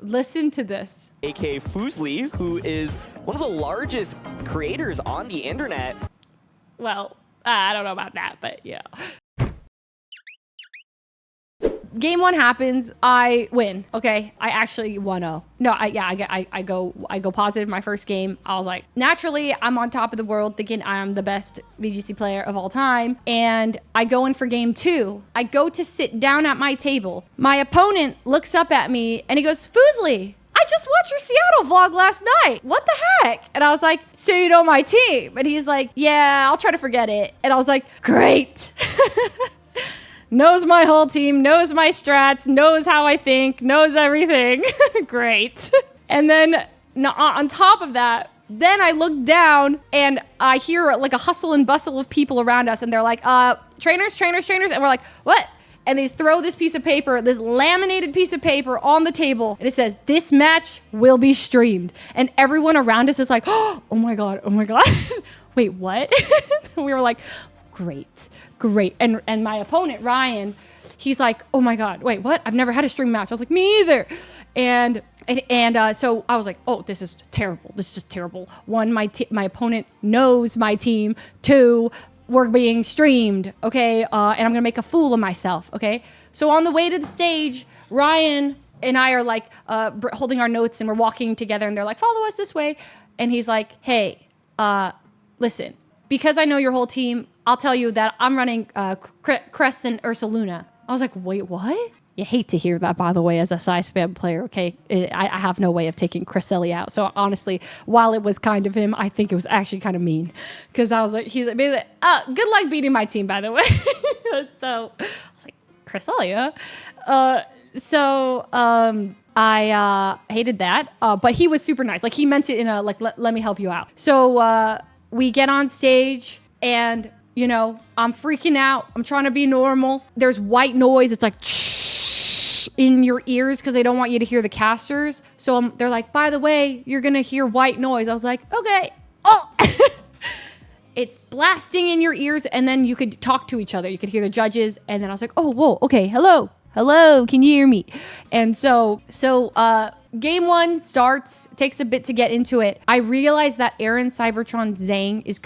listen to this. aka Fuslie, who is one of the largest creators on the internet. Well, I don't know about that, but you know. Game 1 happens, I win. Okay, I actually 1-0. No, I go positive my first game. I was like, naturally, I'm on top of the world, thinking I'm the best VGC player of all time. And I go in for game 2. I go to sit down at my table. My opponent looks up at me and he goes, Fuslie, I just watched your Seattle vlog last night. What the heck? And I was like, so you know my team? And he's like, yeah, I'll try to forget it. And I was like, great. Knows my whole team, knows my strats, knows how I think, knows everything. Great. And then on top of that, then I look down and I hear like a hustle and bustle of people around us. And they're like, trainers. And we're like, what? And they throw this piece of paper, this laminated piece of paper on the table. And it says, this match will be streamed. And everyone around us is like, oh my God. Wait, what? We were like, great. And my opponent, Ryan, he's like, oh my God, wait, what? I've never had a stream match. I was like, me either. And so I was like, oh, this is terrible. This is just terrible. 1, my opponent knows my team. 2, we're being streamed, okay? And I'm gonna make a fool of myself, okay? So on the way to the stage, Ryan and I are like holding our notes and we're walking together and they're like, follow us this way. And he's like, hey, listen, because I know your whole team, I'll tell you that I'm running Crest and Ursaluna. I was like, wait, what? You hate to hear that, by the way, as a size spam player, okay? I have no way of taking Cresselia out. So honestly, while it was kind of him, I think it was actually kind of mean. Because I was like, he's like, good luck beating my team, by the way. So I was like, Cresselia? I hated that. But he was super nice. Like, he meant it in a, like, let me help you out. So we get on stage and, you know, I'm freaking out. I'm trying to be normal. There's white noise. It's like in your ears because they don't want you to hear the casters. So they're like, by the way, you're going to hear white noise. I was like, okay. Oh, it's blasting in your ears. And then you could talk to each other. You could hear the judges. And then I was like, oh, whoa, okay. Hello, can you hear me? And so game 1 starts, takes a bit to get into it. I realized that Aaron Cybertron Zhang is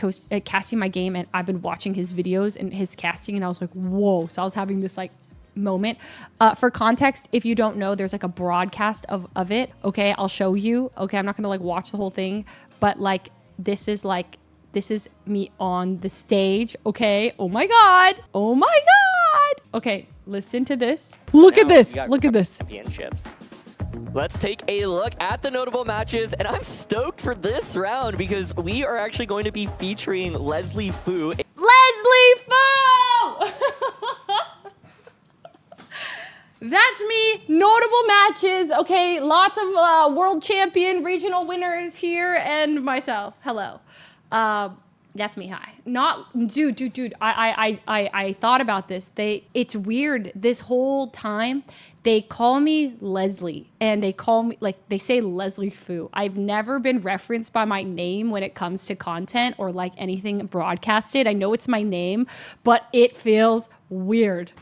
casting my game, and I've been watching his videos and his casting, and I was like, whoa. So I was having this like moment. For context, if you don't know, there's like a broadcast of it. Okay, I'll show you. Okay, I'm not gonna like watch the whole thing, but like this is me on the stage. Okay, oh my God. Okay, listen to this. Look at this. Championships. Let's take a look at the notable matches, and I'm stoked for this round because we are actually going to be featuring Leslie Fu. Leslie Fu! That's me. Notable matches. Okay, lots of world champion regional winners here and myself. Hello. That's me. Hi. Dude. I thought about this. It's weird. This whole time, they call me Leslie, and they say Leslie Fu. I've never been referenced by my name when it comes to content or like anything broadcasted. I know it's my name, but it feels weird.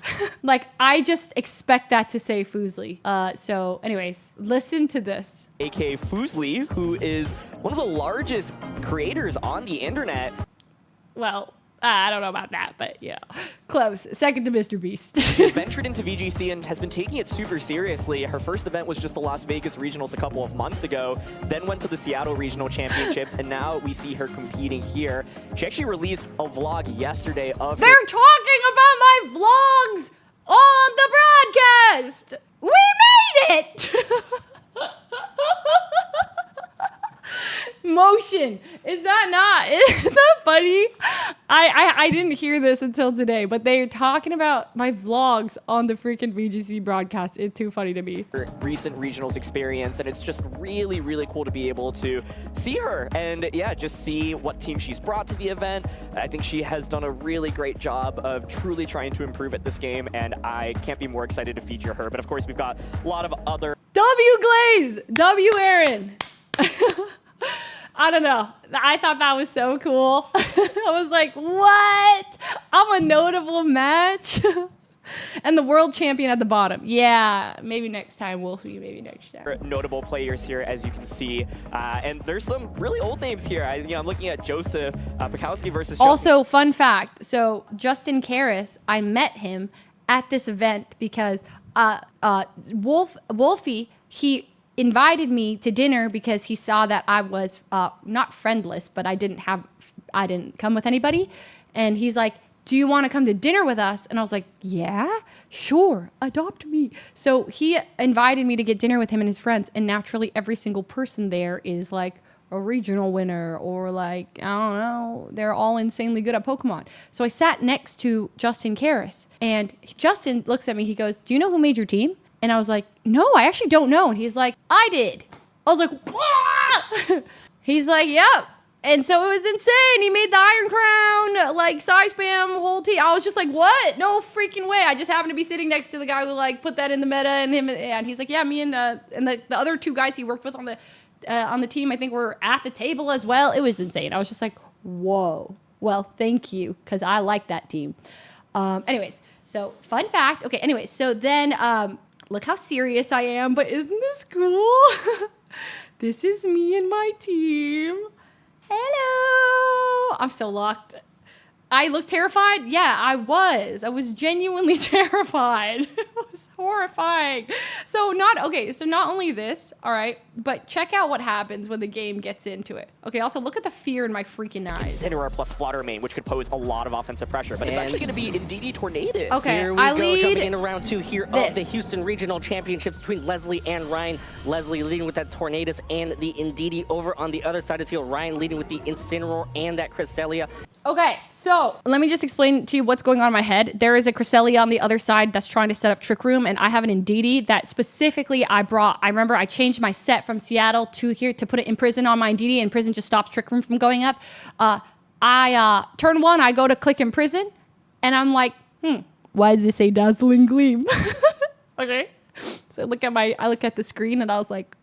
Like, I just expect that to say Fuslie. So anyways, listen to this. aka Fuslie, who is one of the largest creators on the internet. Well, I don't know about that, but you know, close. Second to Mr. Beast. She's ventured into VGC and has been taking it super seriously. Her first event was just the Las Vegas Regionals a couple of months ago, then went to the Seattle Regional Championships, and now we see her competing here. She actually released a vlog yesterday of They're talking about my vlogs on the broadcast! We made it! Motion. Is that funny? I didn't hear this until today, but they're talking about my vlogs on the freaking VGC broadcast. It's too funny to me. Her recent regionals experience, and it's just really, really cool to be able to see her and yeah, just see what team she's brought to the event. I think she has done a really great job of truly trying to improve at this game, and I can't be more excited to feature her. But of course, we've got a lot of other W Glaze, W Aaron. I don't know. I thought that was so cool. I was like, what? I'm a notable match. And the world champion at the bottom. Yeah, maybe next time, Wolfie. Maybe next time. Notable players here, as you can see. And there's some really old names here. I'm looking at Joseph Pikowski versus Also, fun fact. So, Justin Karras, I met him at this event because Wolfie, he invited me to dinner because he saw that I was not friendless, but I didn't come with anybody. And he's like, do you want to come to dinner with us? And I was like, yeah, sure, adopt me. So he invited me to get dinner with him and his friends. And naturally, every single person there is like a regional winner or like, I don't know, they're all insanely good at Pokemon. So I sat next to Justin Karras. And Justin looks at me, he goes, do you know who made your team? And I was like, no, I actually don't know. And he's like, I did. I was like, what? He's like, yep. And so it was insane. He made the Iron Crown, like size spam, whole team. I was just like, what? No freaking way. I just happened to be sitting next to the guy who like put that in the meta, and he's like, yeah, me and the other two guys he worked with on the team, I think were at the table as well. It was insane. I was just like, whoa. Well, thank you, because I like that team. Anyways, so fun fact. Okay, anyways, so then look how serious I am, but isn't this cool? This is me and my team. Hello. I'm so locked. I look terrified? Yeah, I was. I was genuinely terrified. It was horrifying. So not only this, all right, but check out what happens when the game gets into it. Okay, also look at the fear in my freaking eyes. Incineroar plus Fluttermane, which could pose a lot of offensive pressure, but it's actually going to be Indeedee Tornadus. Okay, here we go, jumping into round 2 here of the Houston Regional Championships between Leslie and Ryan. Leslie leading with that Tornadus and the Indeedee. Over on the other side of the field, Ryan leading with the Incineroar and that Cresselia. Okay, so let me just explain to you what's going on in my head. There is a Cresselia on the other side that's trying to set up Trick Room, and I have an Indeedee that specifically I remember I changed my set from Seattle to here to put it in Prison on my Indeedee, and Prison just stops Trick Room from going up. Turn 1, I go to click in Prison, and I'm like, why does it say Dazzling Gleam? Okay, so I look at the screen, and I was like,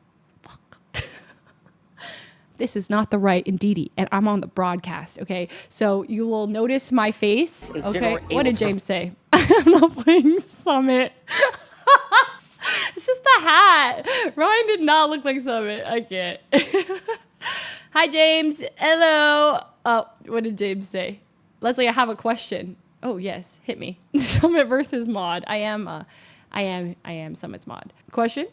this is not the right Indeedee, and I'm on the broadcast, okay? So you will notice my face, okay? What did James say? I'm not playing Summit. It's just the hat. Ryan did not look like Summit. I can't. Hi, James. Hello. What did James say? Leslie, I have a question. Oh, yes. Hit me. Summit versus mod. I am Summit's mod. Question?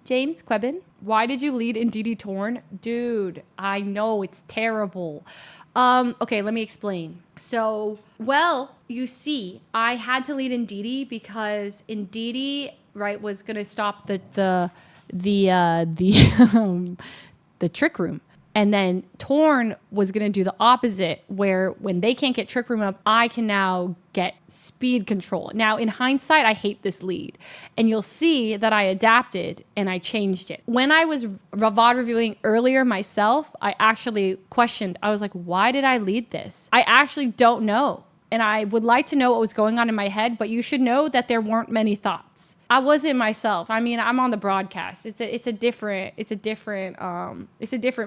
James Quebin, why did you lead Indeedee Torn? Dude, I know it's terrible. Okay, let me explain. So, well, you see, I had to lead Indeedee because Indeedee, right, was gonna stop the Trick Room. And then Torn was going to do the opposite, where when they can't get Trick Room up, I can now get speed control. Now, in hindsight, I hate this lead. And you'll see that I adapted and I changed it. When I was VOD reviewing earlier myself, I actually questioned. I was like, why did I lead this? I actually don't know. And I would like to know what was going on in my head, but you should know that there weren't many thoughts. I wasn't myself. I mean, I'm on the broadcast. It's a different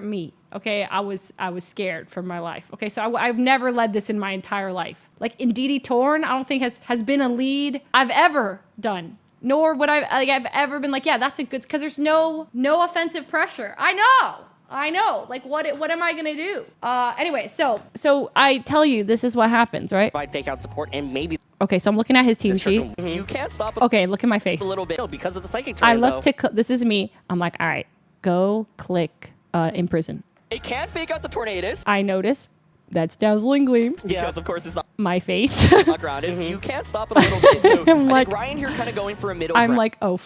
me. Okay, I was scared for my life. Okay, so I've never led this in my entire life. Like Indeedee Torn, I don't think has been a lead I've ever done. Nor would I've ever been like, yeah, that's a good, because there's no offensive pressure. I know. Like, what am I gonna do? Anyway, so I tell you, this is what happens, right? Provide fake out support and maybe. Okay, so I'm looking at his team sheet. You can't stop it. Okay, look at my face. A little bit. No, because of the psychic term, I look to. This is me. I'm like, all right, go click in Prison. It can't fake out the Tornadus. I notice that's Dazzling Gleam. Because of course it's not my face. not grounded. You can't stop it a little bit. So I'm like, I think Ryan here kind of going for a middle I'm ground. like, oh,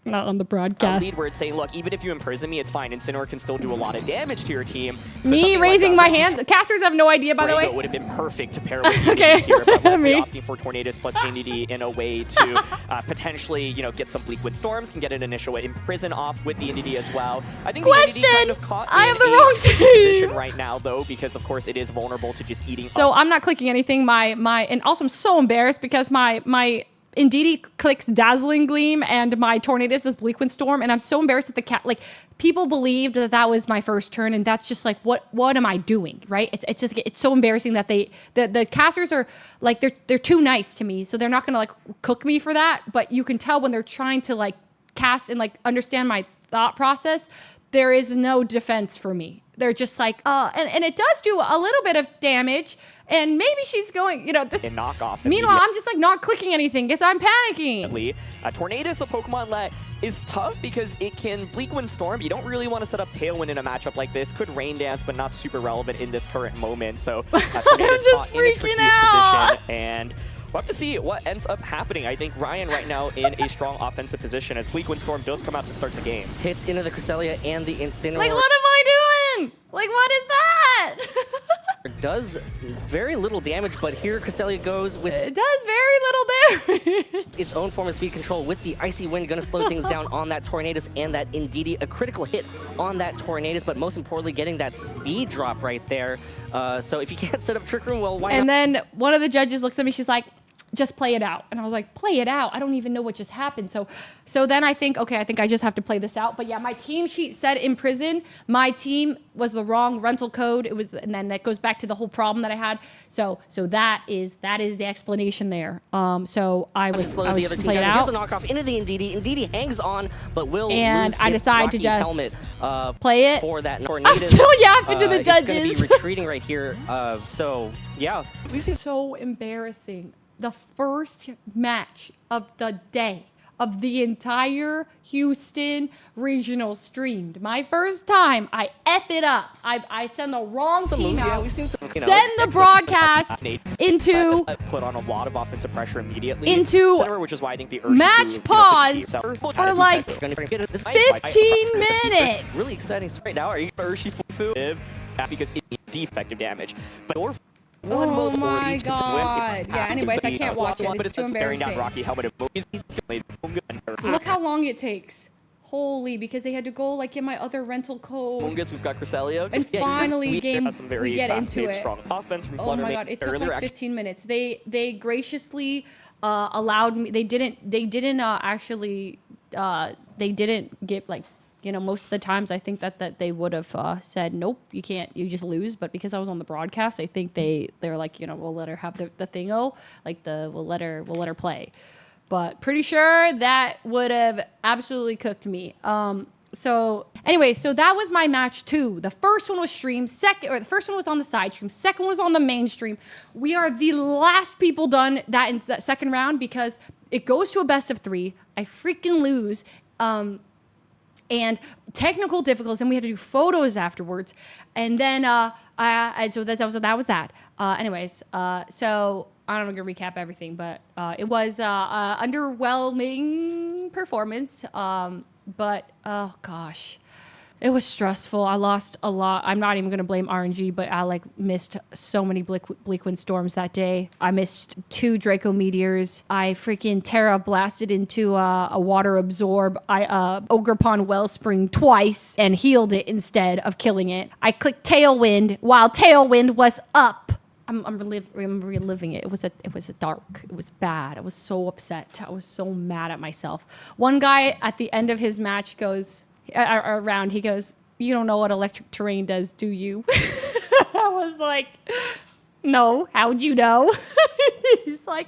not on the broadcast. Lead where it's saying, look, even if you imprison me, it's fine. Incineroar can still do a lot of damage to your team. So me raising my hand. The casters have no idea, by the way. It would have been perfect to pair with okay. here, but Leslie opting for Tornadus plus Indeedee in a way to potentially, get some Bleakwood Storms, can get an initial imprison off with the Indeedee as well. I think the Indeedee kind of caught I have the in wrong a team position right now, though, because of course it is vulnerable to just eating. So I'm not clicking anything. And also I'm so embarrassed because my Indeedee clicks Dazzling Gleam and my Tornadus is Bleak Wind Storm, and I'm so embarrassed that the cat, like, people believed that that was my first turn, and that's just like, what am I doing, right? It's so embarrassing that the casters are like, they're too nice to me, so they're not gonna like cook me for that, but you can tell when they're trying to like cast and like understand my thought process, there is no defense for me. They're just like, and it does do a little bit of damage, and maybe she's going, you know. In knockoff. Meanwhile, I'm just like not clicking anything because I'm panicking. Tornadus, a Pokemon that is tough because it can Bleak Wind Storm. You don't really want to set up Tailwind in a matchup like this. Could Rain Dance, but not super relevant in this current moment. So Tornadus just caught in a tricky freaking out. position, and we'll have to see what ends up happening. I think Ryan right now in a strong offensive position as Bleak Wind Storm does come out to start the game. Hits into the Cresselia and the Incineroar. Like, what am I doing? Like, what is that? Does very little damage, but here Cresselia goes with It does very little damage. its own form of speed control with the Icy Wind, gonna slow things down on that Tornadus and that Indeedee. A critical hit on that Tornadus, but most importantly, getting that speed drop right there. So if you can't set up Trick Room, well, why not? And then one of the judges looks at me, she's like, just play it out. And I was like, play it out? I don't even know what just happened. So then I think, okay, I think I just have to play this out. But yeah, my team sheet said in prison, my team was the wrong rental code. It was, and then that goes back to the whole problem that I had. So that is the explanation there. So I was just play it out. Here's a knockoff into the Indeedee. Indeedee hangs on, but will and lose I decide to Rocky just helmet, play it. for that I'm still yapping to the It's gonna be judges. retreating right here. So yeah, This is so embarrassing. The first match of the day of the entire Houston Regional streamed. My first time, I F it up. I send the wrong team out. we've seen some, Send the broadcast into put on a lot of offensive pressure immediately. Which is why I think the match pause for like 15 minutes. really exciting Right now, are you Urshi Fufu? Because it's defective damage. But or Oh my god. Yeah, anyways, I can't watch it. It's too embarrassing. Rocky helmet. Look how long it takes. Holy, because they had to go like get my other rental code. We've got Cresselia. And finally, game, we get into it. Strong offense from Oh my god, it took like 15 minutes. They graciously allowed me. They didn't get like, you know, most of the times I think that they would have said, nope, you can't, you just lose. But because I was on the broadcast, I think they're like, you know, we'll let her have the thingo, like we'll let her play. But pretty sure that would have absolutely cooked me. So anyway, so that was my match 2. The first one was streamed. The first one was on the side stream. Second one was on the main stream. We are the last people done that in that second round because it goes to a best of 3. I freaking lose. And technical difficulties, and we have to do photos afterwards. And then, so that was that. Anyways, so I'm not gonna recap everything, but it was underwhelming performance. But oh gosh, it was stressful. I lost a lot. I'm not even gonna blame RNG, but I like missed so many Bleak Wind Storms that day. I missed 2 Draco Meteors. I freaking Terra blasted into a water absorb. I Ogerpon Wellspring twice and healed it instead of killing it. I clicked Tailwind while Tailwind was up. I'm reliving it. It was dark. It was bad. I was so upset. I was so mad at myself. One guy at the end of his match goes, around, he goes, you don't know what electric terrain does, do you? I was like, no, how'd you know? He's like,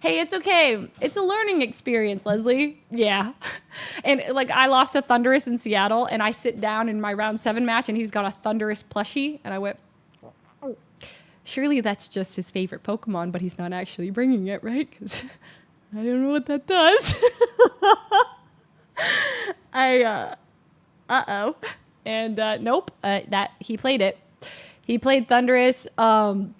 hey, it's okay. It's a learning experience, Leslie. Yeah. And like, I lost to Thundurus in Seattle, and I sit down in my round 7 match, and he's got a Thundurus plushie, and I went, surely that's just his favorite Pokemon, but he's not actually bringing it, right? Because I don't know what that does. And nope, that he played it. He played Thundurus, and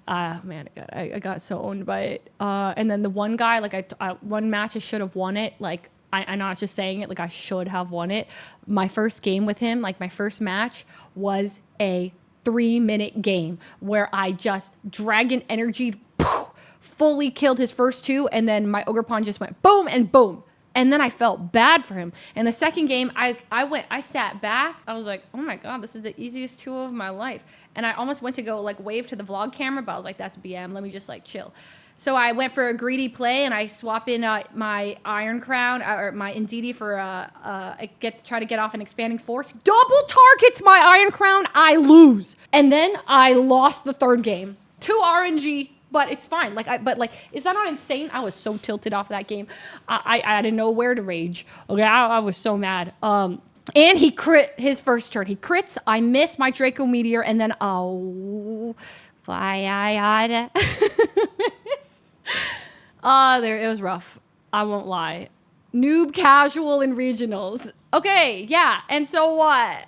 man, I got so owned by it. And then the one guy, like one match I should have won it. Like I'm not just saying it, like I should have won it. My first game with him, like my first match, was a 3-minute game where I just dragon energy fully killed his first 2, and then my Ogerpon just went boom and boom. And then I felt bad for him. And the second game, I sat back. I was like, oh my God, this is the easiest 2 of my life. And I almost went to go like wave to the vlog camera, but I was like, that's BM. Let me just like chill. So I went for a greedy play, and I swap in my Iron Crown or my Indeedee for try to get off an Expanding Force. Double targets my Iron Crown. I lose, and then I lost the third game. 2 RNG. But it's fine. Is that not insane? I was so tilted off of that game. I didn't know where to rage. Okay, I was so mad. And he crit his first turn. He crits. I miss my Draco Meteor, and then it was rough. I won't lie. Noob casual in regionals. Okay, yeah. And so what?